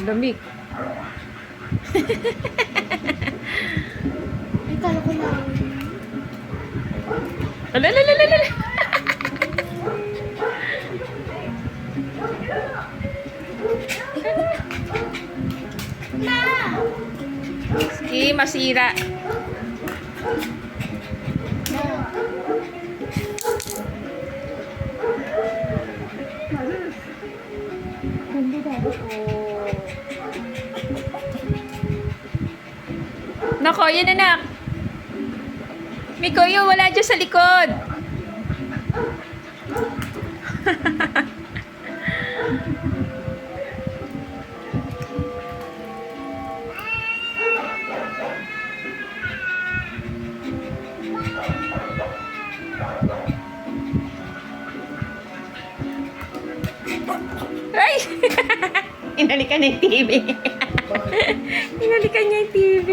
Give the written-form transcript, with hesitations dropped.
Lamig. Ay, kala ko lang. Alalalala. Ma! Sige, masira. Hindi dahil. Nako, yan anak. Mikoyo, wala dyan sa likod. Ay! Inalikan niya yung TV. Inalikan niya yung TV.